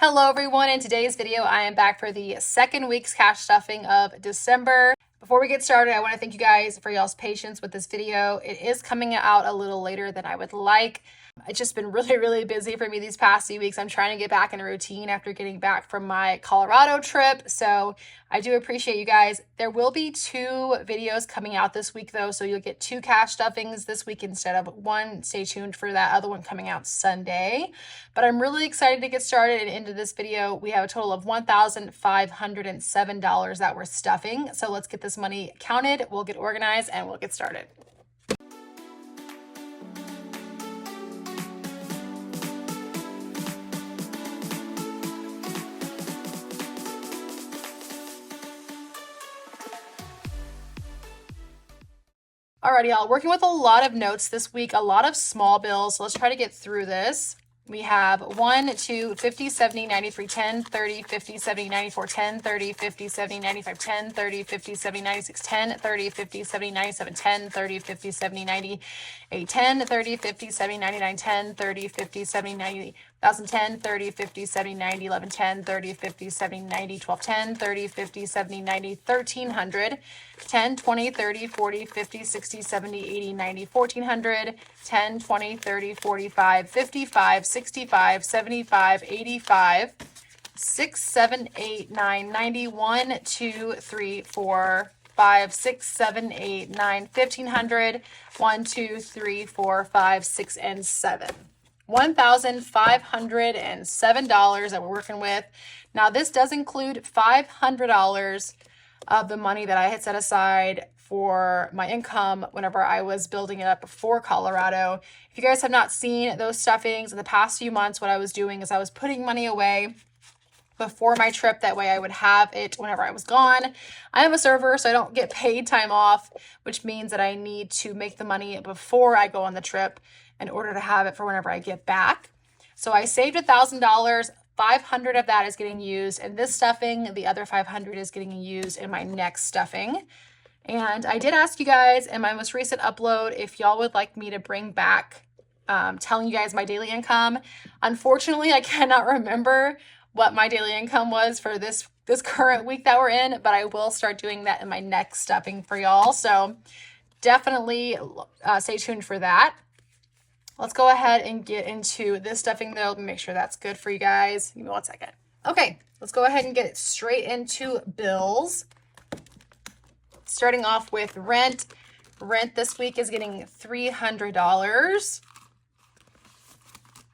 Hello everyone, in today's video I am back for the second week's cash stuffing of December. Before we get started, I want to thank you guys for y'all's patience with this video. It is coming out a little later than I would like. It's just been really busy for me these past few weeks. I'm trying to get back in a routine after getting back from my Colorado trip. So I do appreciate you guys. There will be 2 videos coming out this week though. So you'll get 2 cash stuffings this week instead of 1. Stay tuned for that other one coming out Sunday. But I'm really excited to get started and into this video. We have a total of $1,507 that we're stuffing. So let's get this money counted. We'll get organized and we'll get started. Alrighty, y'all, working with a lot of notes this week, a lot of small bills. So let's try to get through this. We have 1, 2, 50, 70, 93, 10, 30, 50, 70, 94, 10, 30, 50, 70, 95, 10, 30, 50, 70, 96, 10, 30, 50, 70, 97, 10, 30, 50, 70, 98, 10, 30, 50, 70, 99, 10, 30, 50, 70, 90, 1010, 30, 50, 70, 90, 11, 10, 30, 50, 70, 90, 12, 10, 30, 50, 70, 90, 1300, 10, 20, 30, 40, 50, 60, 70, 80, 90, 1400, 10, 20, 30, 45, 55, 65, 75, 85, 6, 7, 8, 9, 90, 1, 2, 3, 4, 5, 6, 7, 8, 9, 1500, 1, 2, 3, 4, 5, 6, and 7. $1,507 that we're working with. Now this does include $500 of the money that I had set aside for my income whenever I was building it up before Colorado. If you guys have not seen those stuffings in the past few months, what I was doing is I was putting money away before my trip. That way I would have it whenever I was gone. I am a server, so I don't get paid time off, which means that I need to make the money before I go on the trip in order to have it for whenever I get back. So I saved $1,000. 500 of that is getting used in this stuffing. The other 500 is getting used in my next stuffing. And I did ask you guys in my most recent upload if y'all would like me to bring back telling you guys my daily income. Unfortunately, I cannot remember what my daily income was for this current week that we're in, but I will start doing that in my next stuffing for y'all. So definitely stay tuned for that. Let's go ahead and get into this stuffing though. Let me make sure that's good for you guys. Give me 1 second. Okay, let's go ahead and get straight into bills. Starting off with rent. Rent this week is getting $300.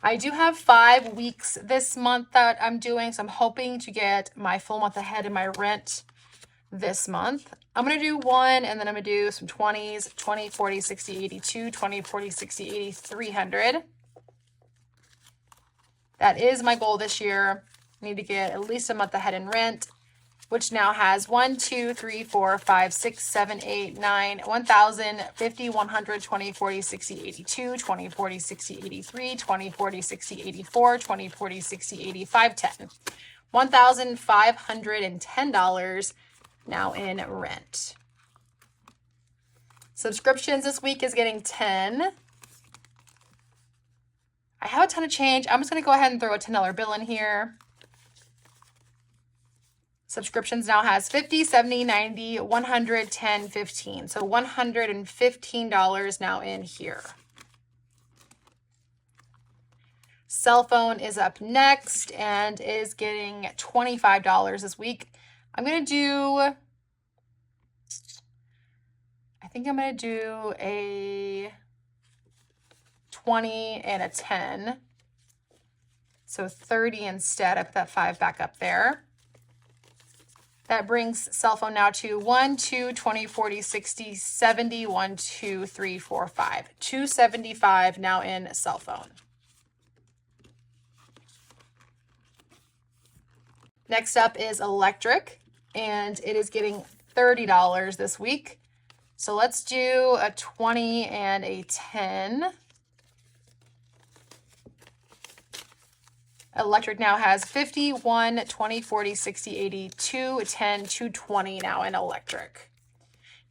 I do have 5 weeks this month that I'm doing, so I'm hoping to get my full month ahead in my rent this month. I'm going to do 1 and then I'm going to do some 20s, 20, 40, 60, 82, 20, 40, 60, 80, 300. That is my goal this year. I need to get at least a month ahead in rent, which now has 1, 2, 3, 4, 5, 6, 7, 8, 9, 1,000, 50, 100, 20, 40, 60, 82, 20, 40, 60, 83, 20, 40, 60, 84, 20, 40, 60, 85, 10. $1,510 now in rent. Subscriptions this week is getting 10. I have a ton of change. I'm just going to go ahead and throw a $10 bill in here. Subscriptions now has 50, 70, 90, 100, 10, 15. So $115 now in here. Cell phone is up next and is getting $25 this week. I'm going to do, I think I'm going to do a 20 and a 10. So 30 instead. I put that 5 back up there. That brings cell phone now to 1, 2, 20, 40, 60, 70, 1, 2, 3, 4, 5. $275 now in cell phone. Next up is electric, and it is getting $30 this week. So let's do a 20 and a 10. Electric now has 50, 1, 20, 40, 60, 80, 2, 10, 220 now in electric.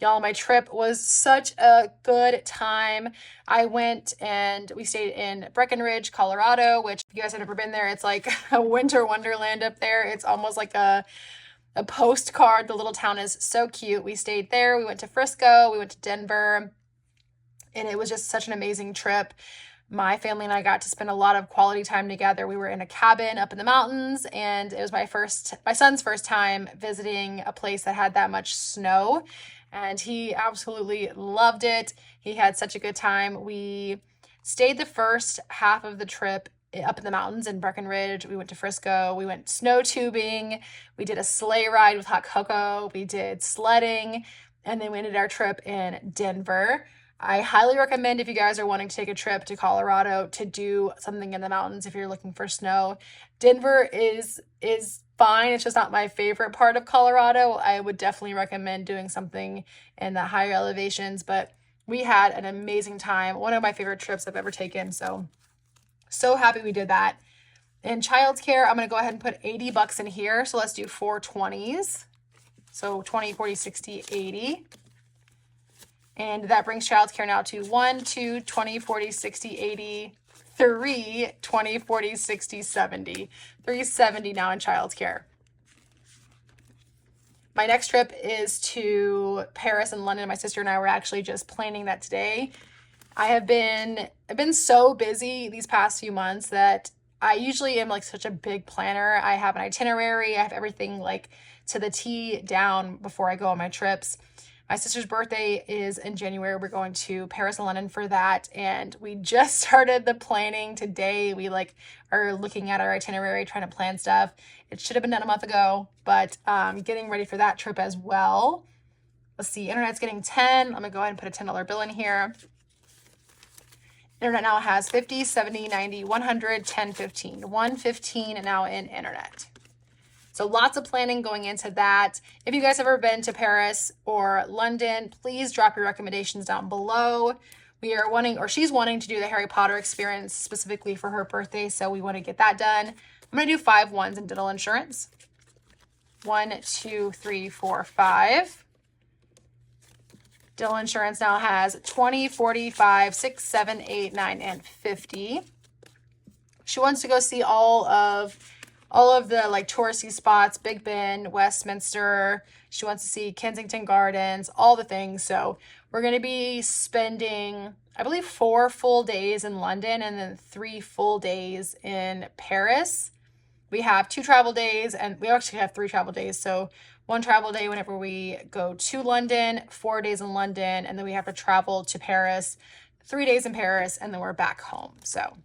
Y'all, my trip was such a good time. I went and we stayed in Breckenridge, Colorado, which if you guys have never been there, it's like a winter wonderland up there. It's almost like a postcard. The little town is so cute. We stayed there. We went to Frisco. We went to Denver. And it was just such an amazing trip. My family and I got to spend a lot of quality time together. We were in a cabin up in the mountains, and it was my son's first time visiting a place that had that much snow, and he absolutely loved it. He had such a good time. We stayed the first half of the trip up in the mountains in Breckenridge. We went to Frisco. We went snow tubing. We did a sleigh ride with hot cocoa. We did sledding, and then we ended our trip in Denver. I highly recommend, if you guys are wanting to take a trip to Colorado, to do something in the mountains if you're looking for snow. Denver is fine. It's just not my favorite part of Colorado. I would definitely recommend doing something in the higher elevations, but we had an amazing time. One of my favorite trips I've ever taken. So happy we did that. In childcare, I'm going to go ahead and put $80 in here. So let's do 4 20s. So 20, 40, 60, 80. And that brings childcare now to 1, 2, 20, 40, 60, 80, 3, 20, 40, 60, 70. 370 now in childcare. My next trip is to Paris and London. My sister and I were actually just planning that today. I've been so busy these past few months that I usually am like such a big planner. I have an itinerary. I have everything like to the T down before I go on my trips. My sister's birthday is in January. We're going to Paris and London for that. And we just started the planning today. We are looking at our itinerary, trying to plan stuff. It should have been done a month ago, but getting ready for that trip as well. Let's see, internet's getting 10. Let me go ahead and put a $10 bill in here. Internet now has 50, 70, 90, 100, 10, 15. 115 now in internet. So lots of planning going into that. If you guys have ever been to Paris or London, please drop your recommendations down below. We are wanting, or she's wanting to do the Harry Potter experience specifically for her birthday, so we want to get that done. I'm going to do 5 1s in dental insurance. 1, 2, 3, 4, 5. Dental insurance now has 20, 45, 6, 7, 8, 9, and 50. She wants to go see all of the like touristy spots, Big Ben, Westminster. She wants to see Kensington Gardens, all the things. So we're going to be spending, I believe, 4 full days in London and then 3 full days in Paris. We have 2 travel days, and we actually have 3 travel days. So 1 travel day whenever we go to London, 4 days in London, and then we have to travel to Paris, 3 days in Paris, and then we're back home. So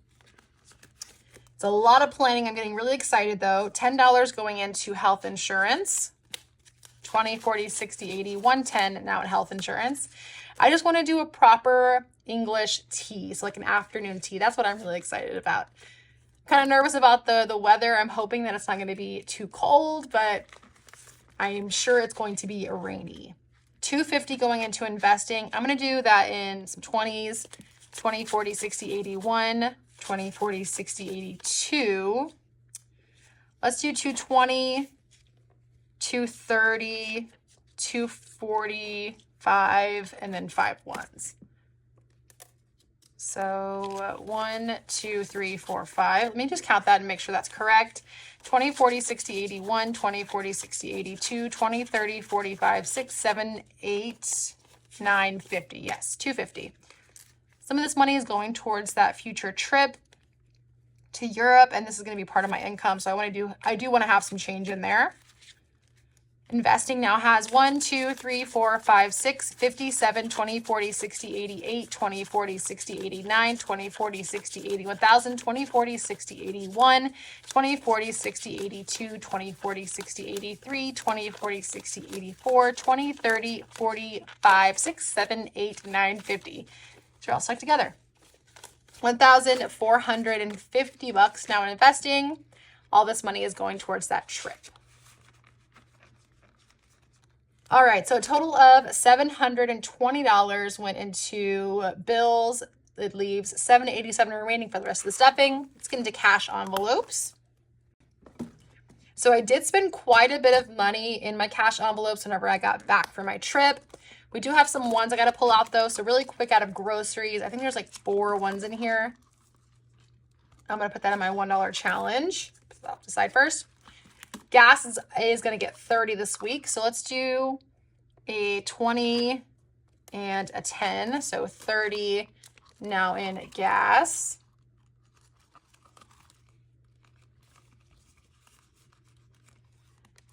it's a lot of planning. I'm getting really excited though. $10 going into health insurance. 20, 40, 60, 80, 110 now in health insurance. I just want to do a proper English tea, so like an afternoon tea. That's what I'm really excited about. Kind of nervous about the weather. I'm hoping that it's not going to be too cold, but I am sure it's going to be rainy. $250 going into investing. I'm going to do that in some 20s. 20, 40, 60, 81. 20, 40, 60, 82. Let's do 220, 230, 245, and then 5 1s. So 1, 2, 3, 4, 5. Let me just count that and make sure that's correct. 20, 40, 60, 81, 20, 40, 60, 82, 20, 30, 45, 6, 7, 8, 9, 50. Yes, 250. Some of this money is going towards that future trip to Europe, and this is going to be part of my income. So I do want to have some change in there. Investing now has 1, 2, 3, 4, 5, 6, 57, 20, 40, 60, 88, 20, 40, 60, 89, 20, 40, 60, 80, 1000, 20, 40, 60, 81, 20, 40, 60, 82, 20, 40, 60, 83, 20, 40, 60, 84, 20, 30, 45, 6, 7, 8, 9, 50. So all stuck together. $1,450 now in investing. All this money is going towards that trip. All right, so a total of $720 went into bills. It leaves $787 remaining for the rest of the stuffing. Let's get into cash envelopes. So I did spend quite a bit of money in my cash envelopes whenever I got back from my trip. We do have some ones I got to pull out though. So really quick out of groceries, I think there's like 4 ones in here. I'm going to put that in my $1 challenge. Put that off to the side first. Gas is going to get 30 this week. So let's do a 20 and a 10. So 30 now in gas.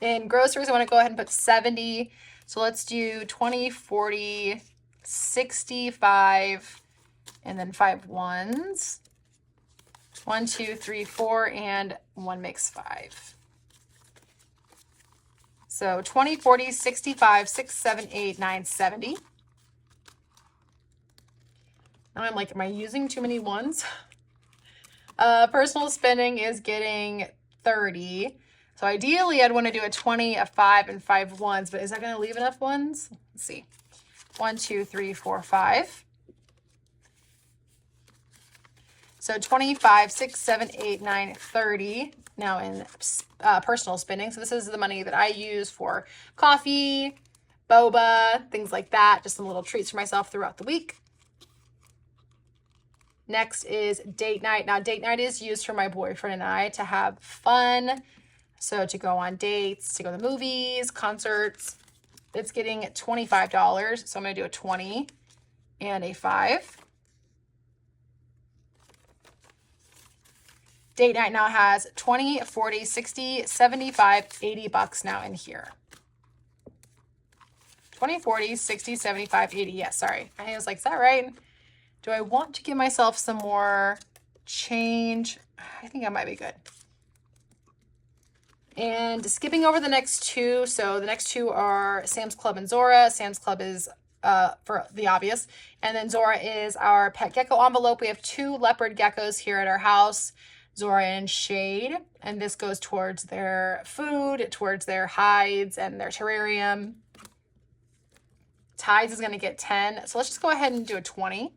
In groceries, I want to go ahead and put 70. So let's do 20, 40, 65, and then 5 ones. 1, 2, 3, 4, and 1 makes 5. So 20, 40, 65, 6, 7, 8, 9, 70. Now I'm like, am I using too many ones? Personal spending is getting 30. So ideally, I'd want to do a 20, a 5, and 5 ones, but is that going to leave enough ones? Let's see. 1, 2, 3, 4, 5. So 25, 6, 7, 8, 9, 30 now in personal spending. So this is the money that I use for coffee, boba, things like that. Just some little treats for myself throughout the week. Next is date night. Now, date night is used for my boyfriend and I to have fun. So to go on dates, to go to the movies, concerts. It's getting $25. So I'm going to do a 20 and a 5. Date night now has 20, 40, 60, 75, 80 bucks now in here. 20, 40, 60, 75, 80. Yes, sorry. I was like, is that right? Do I want to give myself some more change? I think I might be good. And skipping over the next 2. So the next 2 are Sam's Club and Zora. Sam's Club is for the obvious. And then Zora is our pet gecko envelope. We have 2 leopard geckos here at our house, Zora and Shade. And this goes towards their food, towards their hides and their terrarium. Tides is going to get 10. So let's just go ahead and do a 20.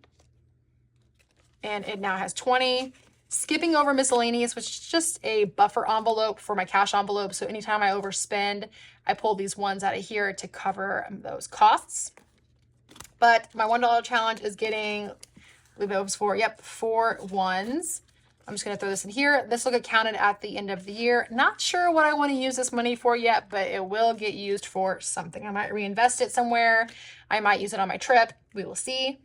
And it now has 20. Skipping over miscellaneous, which is just a buffer envelope for my cash envelope. So anytime I overspend, I pull these ones out of here to cover those costs. But my $1 challenge is getting, I believe it was 4 ones. I'm just going to throw this in here. This will get counted at the end of the year. Not sure what I want to use this money for yet, but it will get used for something. I might reinvest it somewhere. I might use it on my trip. We will see.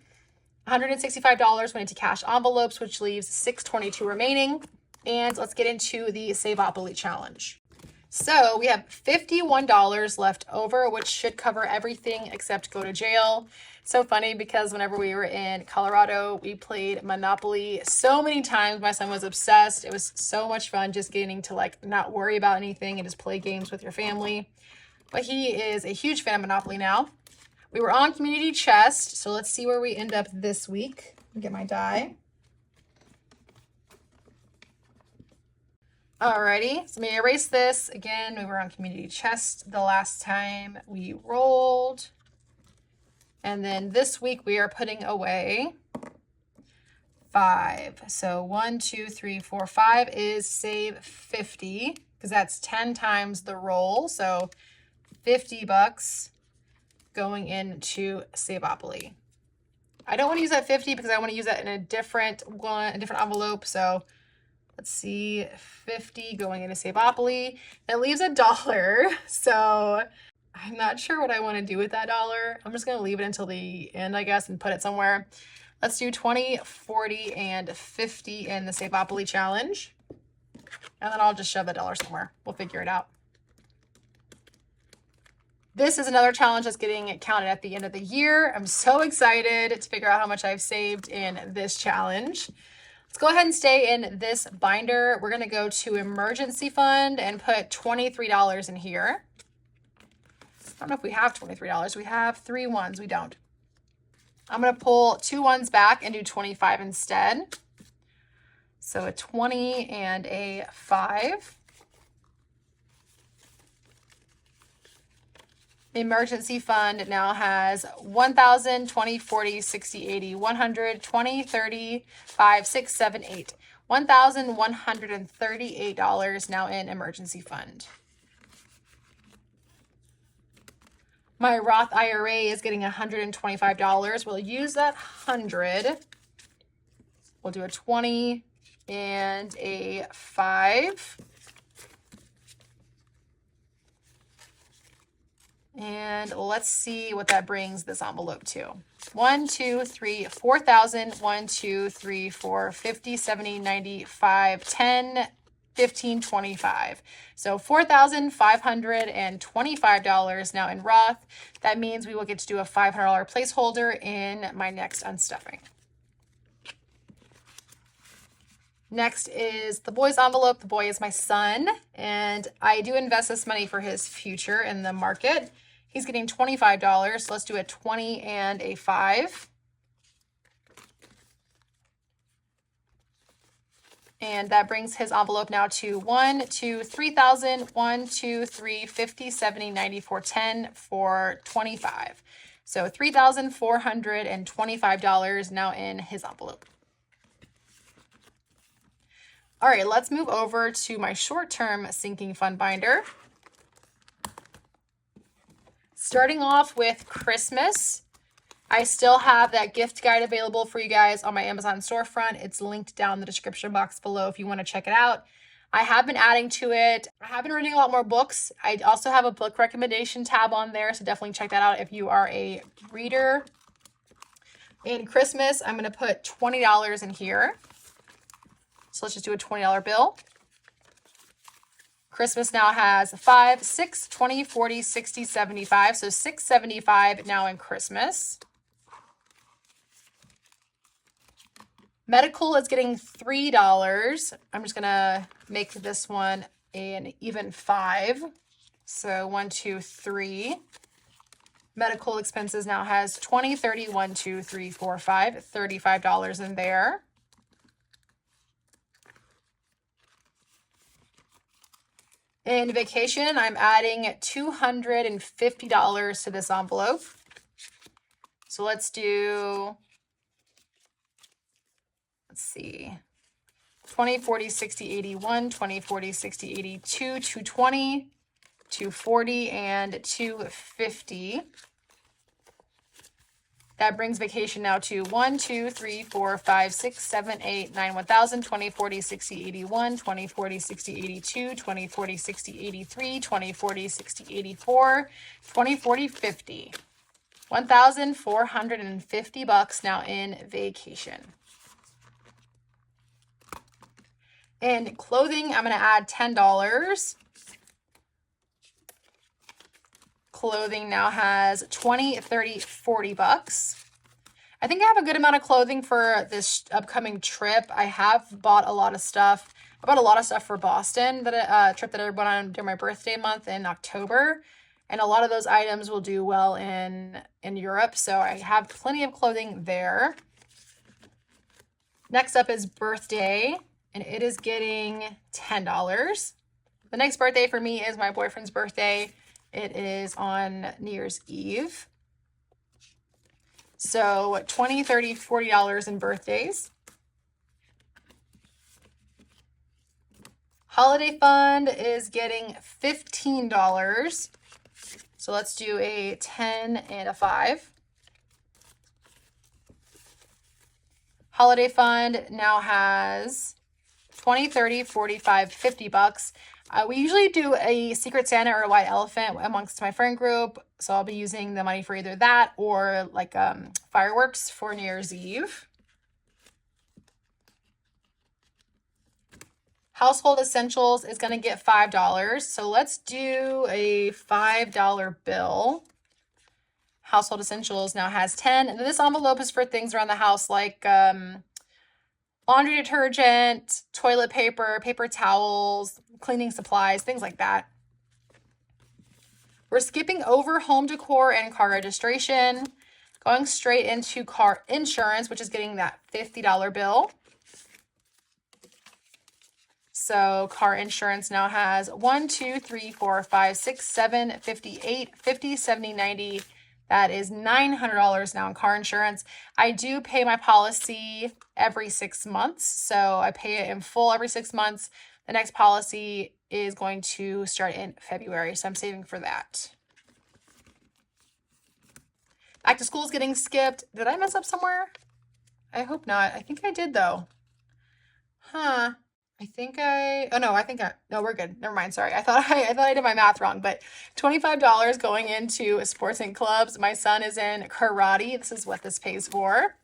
$165 went into cash envelopes, which leaves $622 remaining. And let's get into the Saveopoly challenge. So we have $51 left over, which should cover everything except go to jail. So funny because whenever we were in Colorado, we played Monopoly so many times. My son was obsessed. It was so much fun just getting to like not worry about anything and just play games with your family. But he is a huge fan of Monopoly now. We were on Community Chest, so let's see where we end up this week. Get my die. Alrighty, so let me erase this. Again, we were on Community Chest the last time we rolled. And then this week we are putting away 5. So 1, 2, 3, 4, 5 is save 50 because that's 10 times the roll. So 50 bucks going into Saveopoly. I don't want to use that 50 because I want to use that in a different one, a different envelope. So let's see, 50 going into Saveopoly. That leaves $1. So I'm not sure what I want to do with that $1. I'm just going to leave it until the end, I guess, and put it somewhere. Let's do 20, 40, and 50 in the Saveopoly challenge. And then I'll just shove that $1 somewhere. We'll figure it out. This is another challenge that's getting counted at the end of the year. I'm so excited to figure out how much I've saved in this challenge. Let's go ahead and stay in this binder. We're going to go to emergency fund and put $23 in here. I don't know if we have $23. We have 3 ones. We don't. I'm going to pull 2 ones back and do 25 instead. So a 20 and a 5. Emergency fund now has 1,000, 20, 40, 60, 80, 100, 20, 30, 5, 6, 7, 8. $1,138 now in emergency fund. My Roth IRA is getting $125. We'll use that 100. We'll do a 20 and a 5. And let's see what that brings this envelope to. 1, 2, 3, 4,000. 1, 2, 3, 4, 50, 70, 95, 10, 15, 25. So $4,525 now in Roth. That means we will get to do a $500 placeholder in my next unstuffing. Next is the boy's envelope. The boy is my son, and I do invest this money for his future in the market. He's getting $25, so let's do a 20 and a 5. And that brings his envelope now to 1, 2, 3,000, 1, 2, 3, 50, 70, 94, 10 for 25. So $3,425 now in his envelope. All right, let's move over to my short-term sinking fund binder. Starting off with Christmas, I still have that gift guide available for you guys on my Amazon storefront. It's linked down in the description box below if you want to check it out. I have been adding to it. I have been reading a lot more books. I also have a book recommendation tab on there, so definitely check that out if you are a reader. In Christmas, I'm going to put $20 in here. So let's just do a $20 bill. Christmas now has 5, 6, 20, 40, 60, 75. So $6.75 now in Christmas. Medical is getting $3. I'm just going to make this one an even 5. So 1, 2, 3. Medical expenses now has 20, 30, 1, 2, 3, 4, 5. $35 in there. In vacation, I'm adding $250 to this envelope. So let's see, 20, 40, 60, 81, 20, 40, 60, 82, 220, 240, and 250. That brings vacation now to 1, 2, 3, 4, 5, 6, 7, 8, 9, 1,000, 20, 40, 60, 81, 20, 40, 60, 82, 20, 40, 60, 83, 20, 40, 60, 84, 20, 40, 50. $1,450 now in vacation. In clothing, I'm going to add $10. Clothing now has 20, 30, 40 bucks. I think I have a good amount of clothing for this upcoming trip. I have bought a lot of stuff. I bought a lot of stuff for Boston, that trip that I went on during my birthday month in October. And a lot of those items will do well in Europe. So I have plenty of clothing there. Next up is birthday, and it is getting $10. The next birthday for me is my boyfriend's birthday. It is on New Year's Eve. So $20, $30, $40 in birthdays. Holiday fund is getting $15. So let's do a 10 and a 5. Holiday fund now has 20, 30, 45, 50 bucks. We usually do a Secret Santa or a white elephant amongst my friend group. So I'll be using the money for either that or like fireworks for New Year's Eve. Household essentials is going to get $5. So let's do a $5 bill. Household essentials now has 10. And this envelope is for things around the house like laundry detergent, toilet paper, paper towels, cleaning supplies, things like that. We're skipping over home decor and car registration, going straight into car insurance, which is getting that $50 bill. So car insurance now has 1, 2, 3, 4, 5, 6, 7, 58, 50, 70, 90. That is $900 now in car insurance. I do pay my policy every 6 months. So I pay it in full every 6 months. The next policy is going to start in February. So I'm saving for that. Back to school is getting skipped. Did I mess up somewhere? I hope not. I think I did though. Huh. No, we're good. Never mind. Sorry. I did my math wrong, but $25 going into sports and clubs. My son is in karate. This is what this pays for.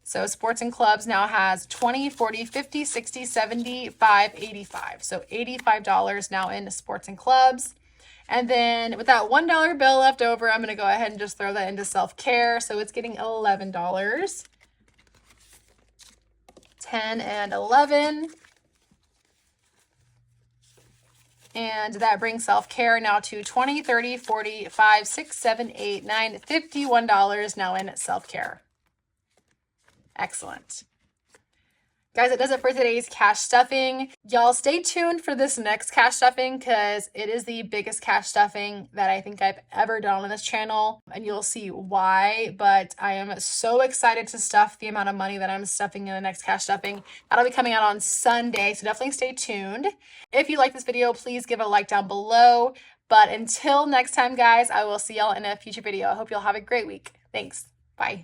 So sports and clubs now has 20, 40, 50, 60, 75, 85. So $85 now in sports and clubs. And then with that $1 bill left over, I'm going to go ahead and just throw that into self-care. So it's getting $11. 10 and 11. And that brings self-care now to 20, 30, 40, 5, 6, 7, 8, 9, $51 now in self-care. Excellent. Guys, that does it for today's cash stuffing. Y'all stay tuned for this next cash stuffing because it is the biggest cash stuffing that I think I've ever done on this channel, and you'll see why. But I am so excited to stuff the amount of money that I'm stuffing in the next cash stuffing. That'll be coming out on Sunday, so definitely stay tuned. If you like this video, please give it a like down below. But until next time, guys, I will see y'all in a future video. I hope you'll have a great week. Thanks. Bye.